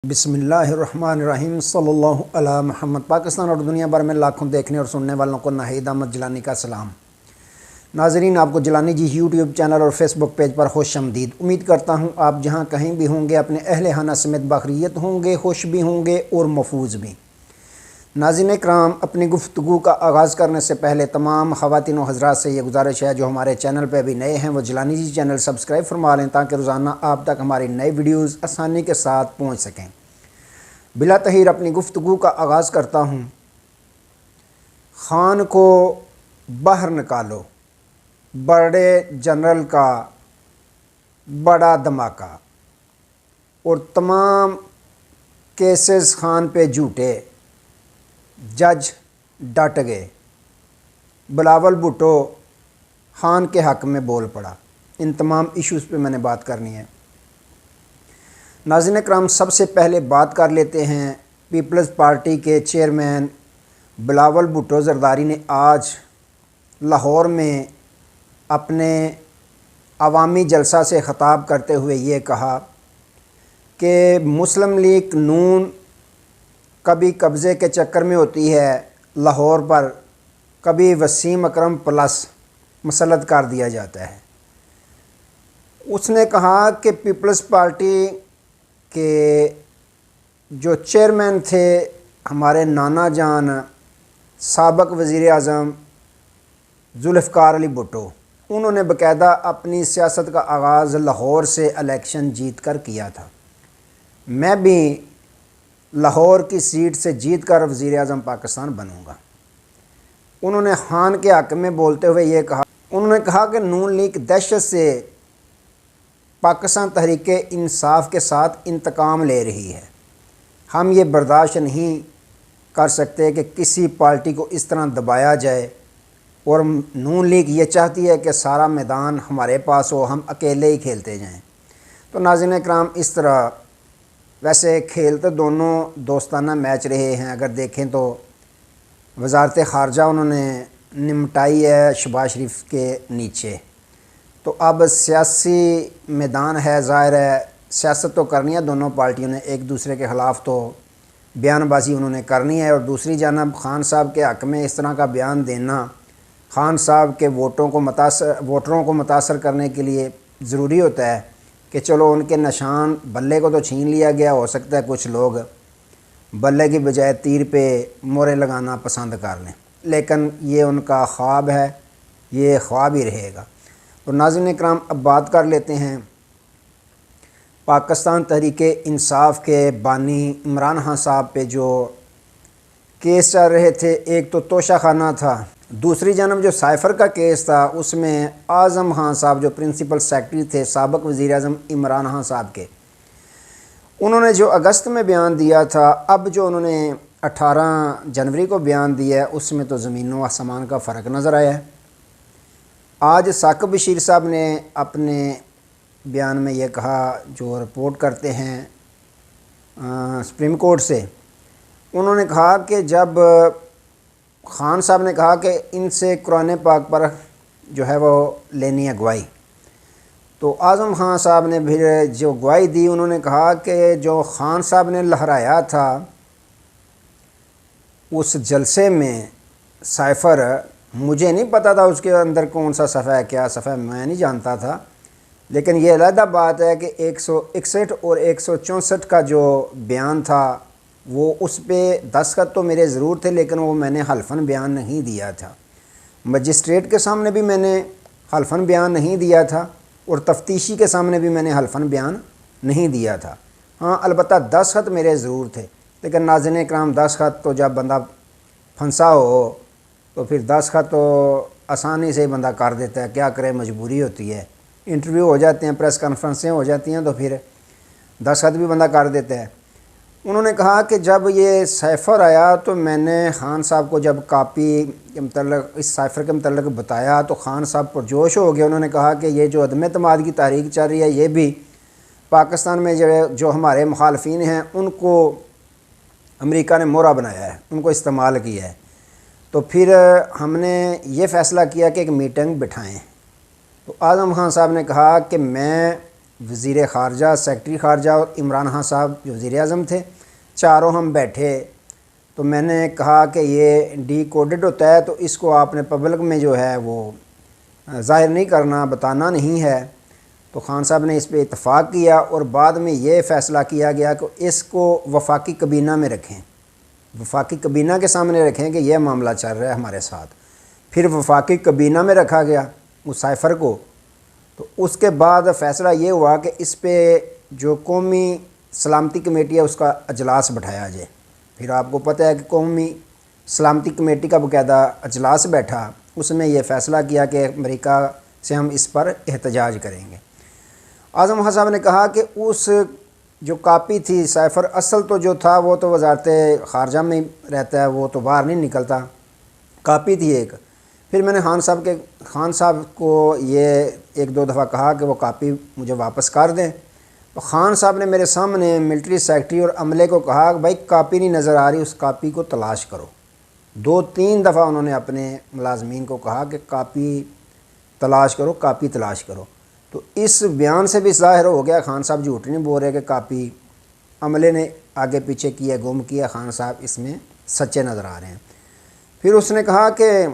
بسم اللہ الرحمن الرحیم صلی اللہ علی محمد۔ پاکستان اور دنیا بھر میں لاکھوں دیکھنے اور سننے والوں کو ناہید احمد جیلانی کا سلام۔ ناظرین، آپ کو جیلانی جی یوٹیوب چینل اور فیس بک پیج پر خوش آمدید۔ امید کرتا ہوں آپ جہاں کہیں بھی ہوں گے اپنے اہل خانہ سمیت بخیریت ہوں گے، خوش بھی ہوں گے اور محفوظ بھی۔ ناظرین کرام، اپنی گفتگو کا آغاز کرنے سے پہلے تمام خواتین و حضرات سے یہ گزارش ہے جو ہمارے چینل پہ بھی نئے ہیں وہ جیلانی جی چینل سبسکرائب فرما لیں تاکہ روزانہ آپ تک ہماری نئی ویڈیوز آسانی کے ساتھ پہنچ سکیں۔ بلا تاخیر اپنی گفتگو کا آغاز کرتا ہوں۔ خان کو باہر نکالو، بڑے جنرل کا بڑا دھماکہ، اور تمام کیسز خان پہ جھوٹے، جج ڈٹ گئے۔ بلاول بھٹو خان کے حق میں بول پڑا۔ ان تمام ایشوز پہ میں نے بات کرنی ہے۔ ناظرین کرام، سب سے پہلے بات کر لیتے ہیں پیپلز پارٹی کے چیئرمین بلاول بھٹو زرداری نے آج لاہور میں اپنے عوامی جلسہ سے خطاب کرتے ہوئے یہ کہا کہ مسلم لیگ نون کبھی قبضے کے چکر میں ہوتی ہے لاہور پر، کبھی وسیم اکرم پلس مسلط کر دیا جاتا ہے۔ اس نے کہا کہ پیپلز پارٹی کہ جو چیئرمین تھے ہمارے نانا جان سابق وزیر اعظم ذوالفقار علی بھٹو، انہوں نے باقاعدہ اپنی سیاست کا آغاز لاہور سے الیکشن جیت کر کیا تھا۔ میں بھی لاہور کی سیٹ سے جیت کر وزیر اعظم پاکستان بنوں گا۔ انہوں نے خان کے حق میں بولتے ہوئے یہ کہا، انہوں نے کہا کہ نون لیگ دہشت سے پاکستان تحریک انصاف کے ساتھ انتقام لے رہی ہے۔ ہم یہ برداشت نہیں کر سکتے کہ کسی پارٹی کو اس طرح دبایا جائے، اور نون لیگ یہ چاہتی ہے کہ سارا میدان ہمارے پاس ہو، ہم اکیلے ہی کھیلتے جائیں۔ تو ناظرین کرام، اس طرح ویسے کھیلتے دونوں دوستانہ میچ رہے ہیں۔ اگر دیکھیں تو وزارت خارجہ انہوں نے نمٹائی ہے شہباز شریف کے نیچے۔ تو اب سیاسی میدان ہے، ظاہر ہے سیاست تو کرنی ہے دونوں پارٹیوں نے، ایک دوسرے کے خلاف تو بیان بازی انہوں نے کرنی ہے، اور دوسری جانب خان صاحب کے حق میں اس طرح کا بیان دینا خان صاحب کے ووٹروں کو متاثر کرنے کے لیے ضروری ہوتا ہے کہ چلو ان کے نشان بلے کو تو چھین لیا گیا، ہو سکتا ہے کچھ لوگ بلے کی بجائے تیر پہ مورے لگانا پسند کر لیں، لیکن یہ ان کا خواب ہے، یہ خواب ہی رہے گا۔ اور ناظرین کرام، اب بات کر لیتے ہیں پاکستان تحریک انصاف کے بانی عمران خان صاحب پہ جو کیس چل رہے تھے۔ ایک تو توشہ خانہ تھا، دوسری جانب جو سائفر کا کیس تھا اس میں اعظم خان صاحب جو پرنسپل سیکرٹری تھے سابق وزیر اعظم عمران خان صاحب کے، انہوں نے جو اگست میں بیان دیا تھا، اب جو انہوں نے 18 جنوری کو بیان دیا ہے اس میں تو زمین و آسمان کا فرق نظر آیا ہے۔ آج ثاقب بشیر صاحب نے اپنے بیان میں یہ کہا، جو رپورٹ کرتے ہیں سپریم کورٹ سے، انہوں نے کہا کہ جب خان صاحب نے کہا کہ ان سے قرآن پاک پر جو ہے وہ لینی ہے گواہی، تو اعظم خان صاحب نے پھر جو گواہی دی، انہوں نے کہا کہ جو خان صاحب نے لہرایا تھا اس جلسے میں سائفر، مجھے نہیں پتہ تھا اس کے اندر کون سا صفحہ ہے، کیا صفحہ میں نہیں جانتا تھا، لیکن یہ علیحدہ بات ہے کہ 161 اور 164 کا جو بیان تھا وہ اس پہ دستخط تو میرے ضرور تھے، لیکن وہ میں نے حلفاً بیان نہیں دیا تھا، مجسٹریٹ کے سامنے بھی میں نے حلفاً بیان نہیں دیا تھا، اور تفتیشی کے سامنے بھی میں نے حلفاً بیان نہیں دیا تھا۔ ہاں البتہ دستخط میرے ضرور تھے، لیکن ناظرین کرام دستخط تو جب بندہ پھنسا ہو تو پھر دستخط تو آسانی سے ہی بندہ کر دیتا ہے، کیا کرے، مجبوری ہوتی ہے، انٹرویو ہو جاتے ہیں، پریس کانفرنسیں ہو جاتی ہیں تو پھر دستخط بھی بندہ کر دیتا ہے۔ انہوں نے کہا کہ جب یہ سائفر آیا تو میں نے خان صاحب کو جب کاپی کے متعلق اس سائفر کے متعلق بتایا تو خان صاحب پرجوش ہو گئے۔ انہوں نے کہا کہ یہ جو عدم اعتماد کی تحریک چل رہی ہے یہ بھی پاکستان میں جو ہمارے مخالفین ہیں ان کو امریکہ نے مورا بنایا ہے، ان کو استعمال کیا ہے، تو پھر ہم نے یہ فیصلہ کیا کہ ایک میٹنگ بٹھائیں۔ تو اعظم خان صاحب نے کہا کہ میں وزیر خارجہ، سیکرٹری خارجہ اور عمران خان صاحب جو وزیر اعظم تھے، چاروں ہم بیٹھے تو میں نے کہا کہ یہ ڈی کوڈڈ ہوتا ہے تو اس کو آپ نے پبلک میں جو ہے وہ ظاہر نہیں کرنا، بتانا نہیں ہے۔ تو خان صاحب نے اس پہ اتفاق کیا اور بعد میں یہ فیصلہ کیا گیا کہ اس کو وفاقی کابینہ میں رکھیں، وفاقی کابینہ کے سامنے رکھیں کہ یہ معاملہ چل رہا ہے ہمارے ساتھ۔ پھر وفاقی کابینہ میں رکھا گیا اس سائفر کو، تو اس کے بعد فیصلہ یہ ہوا کہ اس پہ جو قومی سلامتی کمیٹی ہے اس کا اجلاس بٹھایا جائے۔ پھر آپ کو پتہ ہے کہ قومی سلامتی کمیٹی کا باقاعدہ اجلاس بیٹھا، اس میں یہ فیصلہ کیا کہ امریکہ سے ہم اس پر احتجاج کریں گے۔ اعظم خان صاحب نے کہا کہ اس جو کاپی تھی سائفر، اصل تو جو تھا وہ تو وزارت خارجہ میں رہتا ہے، وہ تو باہر نہیں نکلتا، کاپی تھی ایک۔ پھر میں نے خان صاحب کو یہ ایک دو دفعہ کہا کہ وہ کاپی مجھے واپس کر دیں، تو خان صاحب نے میرے سامنے ملٹری سیکرٹری اور عملے کو کہا کہ بھائی کاپی نہیں نظر آ رہی، اس کاپی کو تلاش کرو۔ دو تین دفعہ انہوں نے اپنے ملازمین کو کہا کہ کاپی تلاش کرو، کاپی تلاش کرو۔ تو اس بیان سے بھی ظاہر ہو گیا خان صاحب جھوٹ نہیں بول رہے کہ کاپی عملے نے آگے پیچھے کیا، گم کیا، خان صاحب اس میں سچے نظر آ رہے ہیں۔ پھر اس نے کہا کہ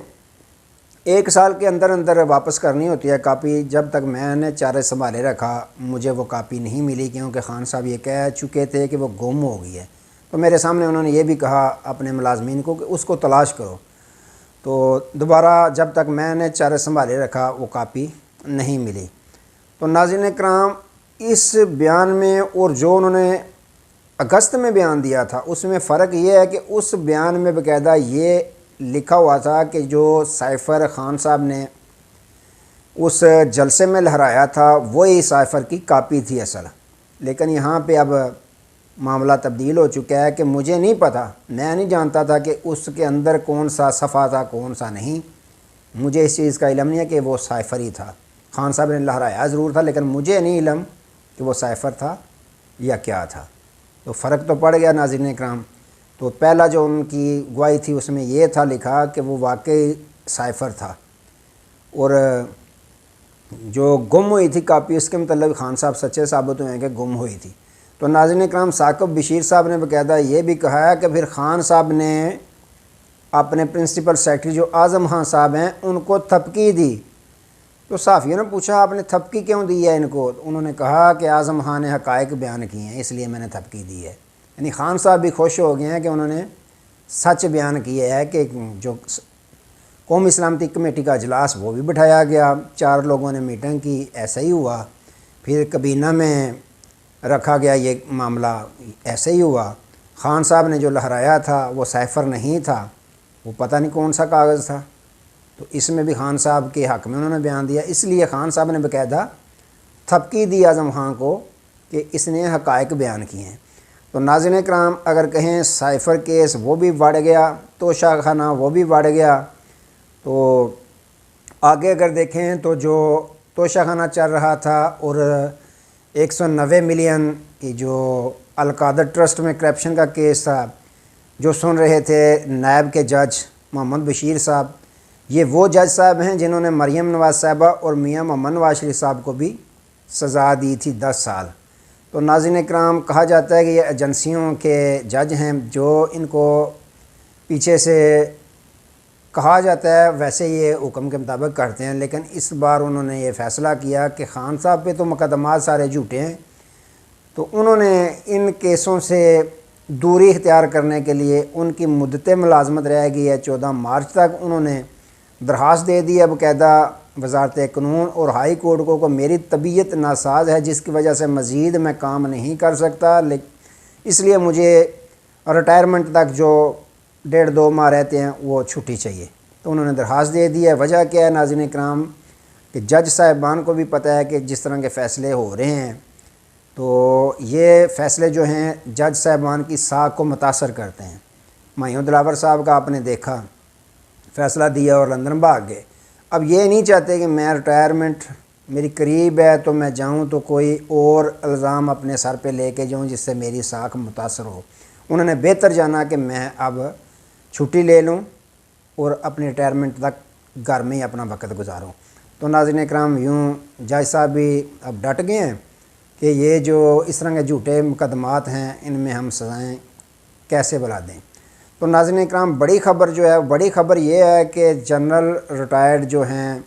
1 سال کے اندر اندر واپس کرنی ہوتی ہے کاپی، جب تک میں نے چارے سنبھالے رکھا مجھے وہ کاپی نہیں ملی، کیونکہ خان صاحب یہ کہہ چکے تھے کہ وہ گم ہو گئی ہے۔ تو میرے سامنے انہوں نے یہ بھی کہا اپنے ملازمین کو کہ اس کو تلاش کرو۔ تو دوبارہ جب تک میں نے چارے سنبھالے رکھا وہ کاپی نہیں ملی۔ تو ناظرین کرام، اس بیان میں اور جو انہوں نے اگست میں بیان دیا تھا اس میں فرق یہ ہے کہ اس بیان میں باقاعدہ یہ لکھا ہوا تھا کہ جو سائفر خان صاحب نے اس جلسے میں لہرایا تھا وہی سائفر کی کاپی تھی اصل، لیکن یہاں پہ اب معاملہ تبدیل ہو چکا ہے کہ مجھے نہیں پتہ، میں نہیں جانتا تھا کہ اس کے اندر کون سا صفحہ تھا کون سا نہیں، مجھے اس چیز کا علم نہیں ہے کہ وہ سائفر ہی تھا۔ خان صاحب نے لہرایا ضرور تھا لیکن مجھے نہیں علم کہ وہ سائفر تھا یا کیا تھا۔ تو فرق تو پڑ گیا ناظرین اکرام۔ تو پہلا جو ان کی گواہی تھی اس میں یہ تھا لکھا کہ وہ واقعی سائفر تھا، اور جو گم ہوئی تھی کاپی اس کے متعلق خان صاحب سچے ثابت ہوئے ہیں کہ گم ہوئی تھی۔ تو ناظرین اکرام، ثاقب بشیر صاحب نے باقاعدہ یہ بھی کہا ہے کہ پھر خان صاحب نے اپنے پرنسپل سیکرٹری جو اعظم خان صاحب ہیں ان کو تھپکی دی۔ تو صحافیوں نے پوچھا آپ نے تھپکی کیوں دی ہے ان کو؟ انہوں نے کہا کہ اعظم خان نے حقائق بیان کیے ہیں اس لیے میں نے تھپکی دی ہے۔ یعنی خان صاحب بھی خوش ہو گئے ہیں کہ انہوں نے سچ بیان کیا ہے کہ جو قومی سلامتی کمیٹی کا اجلاس وہ بھی بٹھایا گیا، 4 لوگوں نے میٹنگ کی، ایسا ہی ہوا، پھر کابینہ میں رکھا گیا یہ معاملہ، ایسے ہی ہوا۔ خان صاحب نے جو لہرایا تھا وہ سائفر نہیں تھا، وہ پتہ نہیں کون سا کاغذ تھا۔ تو اس میں بھی خان صاحب کے حق میں انہوں نے بیان دیا، اس لیے خان صاحب نے باقاعدہ تھپکی دی اعظم خان کو کہ اس نے حقائق بیان کیے ہیں۔ تو ناظرین اکرام، اگر کہیں سائفر کیس وہ بھی بڑھ گیا، توشہ خانہ وہ بھی بڑھ گیا، تو آگے اگر دیکھیں تو جو توشہ خانہ چل رہا تھا اور 190 ملین کی جو القادر ٹرسٹ میں کرپشن کا کیس تھا جو سن رہے تھے نائب کے جج محمد بشیر صاحب، یہ وہ جج صاحب ہیں جنہوں نے مریم نواز صاحبہ اور میاں محمد نواز شریف صاحب کو بھی سزا دی تھی 10 سال۔ تو ناظرین اکرام، کہا جاتا ہے کہ یہ ایجنسیوں کے جج ہیں جو ان کو پیچھے سے کہا جاتا ہے ویسے یہ حکم کے مطابق کرتے ہیں، لیکن اس بار انہوں نے یہ فیصلہ کیا کہ خان صاحب پہ تو مقدمات سارے جھوٹے ہیں، تو انہوں نے ان کیسوں سے دوری اختیار کرنے کے لیے ان کی مدت ملازمت رہ گئی ہے 14 مارچ تک، انہوں نے درخواست دے دی ہے باقاعدہ وزارت قانون اور ہائی کورٹ کو میری طبیعت ناساز ہے جس کی وجہ سے مزید میں کام نہیں کر سکتا، اس لیے مجھے ریٹائرمنٹ تک جو 1.5-2 ماہ رہتے ہیں وہ چھٹی چاہیے۔ تو انہوں نے درخواست دے دی ہے۔ وجہ کیا ہے ناظرین اکرام کہ جج صاحبان کو بھی پتہ ہے کہ جس طرح کے فیصلے ہو رہے ہیں تو یہ فیصلے جو ہیں جج صاحبان کی ساکھ کو متاثر کرتے ہیں۔ مایوں دلاور صاحب کا آپ نے دیکھا، فیصلہ دیا اور لندن بھاگ گئے۔ اب یہ نہیں چاہتے کہ میں ریٹائرمنٹ میری قریب ہے تو میں جاؤں تو کوئی اور الزام اپنے سر پہ لے کے جاؤں جس سے میری ساکھ متاثر ہو۔ انہوں نے بہتر جانا کہ میں اب چھٹی لے لوں اور اپنی ریٹائرمنٹ تک گھر میں ہی اپنا وقت گزاروں۔ تو ناظرین اکرام، یوں جج صاحب بھی اب ڈٹ گئے ہیں کہ یہ جو اس طرح کے جھوٹے مقدمات ہیں ان میں ہم سزائیں کیسے بلا دیں۔ تو ناظرین اکرام، بڑی خبر یہ ہے کہ جنرل ریٹائرڈ جو ہیں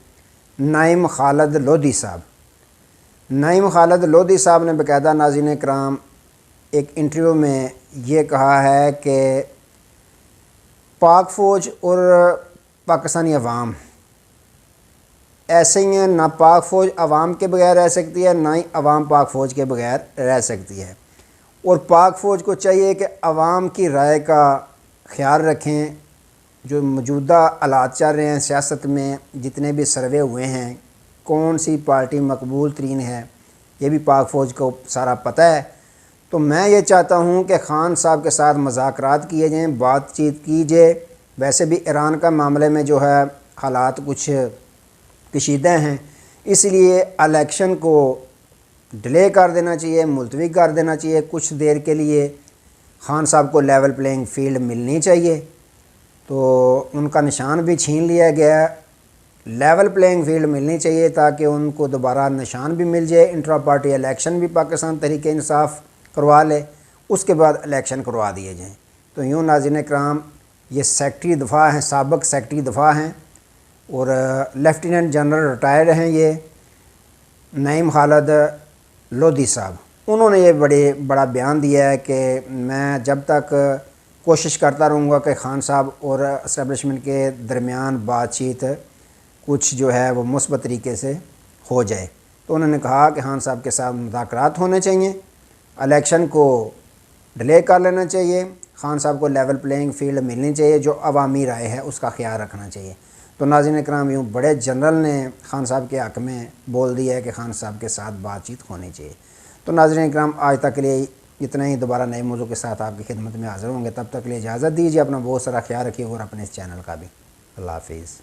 نعیم خالد لودھی صاحب نے باقاعدہ ناظرین اکرام ایک انٹرویو میں یہ کہا ہے کہ پاک فوج اور پاکستانی عوام ایسے ہی ہیں، نہ پاک فوج عوام کے بغیر رہ سکتی ہے، نہ ہی عوام پاک فوج کے بغیر رہ سکتی ہے، اور پاک فوج کو چاہیے کہ عوام کی رائے کا خیال رکھیں۔ جو موجودہ حالات چل رہے ہیں سیاست میں، جتنے بھی سروے ہوئے ہیں، کون سی پارٹی مقبول ترین ہے، یہ بھی پاک فوج کو سارا پتہ ہے۔ تو میں یہ چاہتا ہوں کہ خان صاحب کے ساتھ مذاکرات کیے جائیں، بات چیت کی جائے۔ ویسے بھی ایران کا معاملے میں جو ہے حالات کچھ کشیدہ ہیں، اس لیے الیکشن کو ڈیلے کر دینا چاہیے، ملتوی کر دینا چاہیے کچھ دیر کے لیے۔ خان صاحب کو لیول پلینگ فیلڈ ملنی چاہیے، تو ان کا نشان بھی چھین لیا گیا ہے۔ لیول پلینگ فیلڈ ملنی چاہیے تاکہ ان کو دوبارہ نشان بھی مل جائے، انٹرا پارٹی الیکشن بھی پاکستان تحریک انصاف کروا لے، اس کے بعد الیکشن کروا دیے جائیں۔ تو یوں ناظرین اکرام، یہ سیکٹری دفاع ہیں، سابق سیکٹری دفاع ہیں اور لیفٹیننٹ جنرل ریٹائرڈ ہیں یہ نعیم خالد لودھی صاحب۔ انہوں نے یہ بڑا بیان دیا ہے کہ میں جب تک کوشش کرتا رہوں گا کہ خان صاحب اور اسٹیبلشمنٹ کے درمیان بات چیت کچھ جو ہے وہ مثبت طریقے سے ہو جائے۔ تو انہوں نے کہا کہ خان صاحب کے ساتھ مذاکرات ہونے چاہیے، الیکشن کو ڈیلے کر لینا چاہیے، خان صاحب کو لیول پلینگ فیلڈ ملنی چاہیے، جو عوامی رائے ہے اس کا خیال رکھنا چاہیے۔ تو ناظرین اکرام، یوں بڑے جنرل نے خان صاحب کے حق میں بول دیا ہے کہ خان صاحب کے ساتھ بات چیت ہونی چاہیے۔ تو ناظرین اکرام، آج تک کے لیے اتنا ہی، دوبارہ نئے موضوع کے ساتھ آپ کی خدمت میں حاضر ہوں گے۔ تب تک کے لیے اجازت دیجیے، اپنا بہت سارا خیال رکھیے اور اپنے اس چینل کا بھی۔ اللہ حافظ۔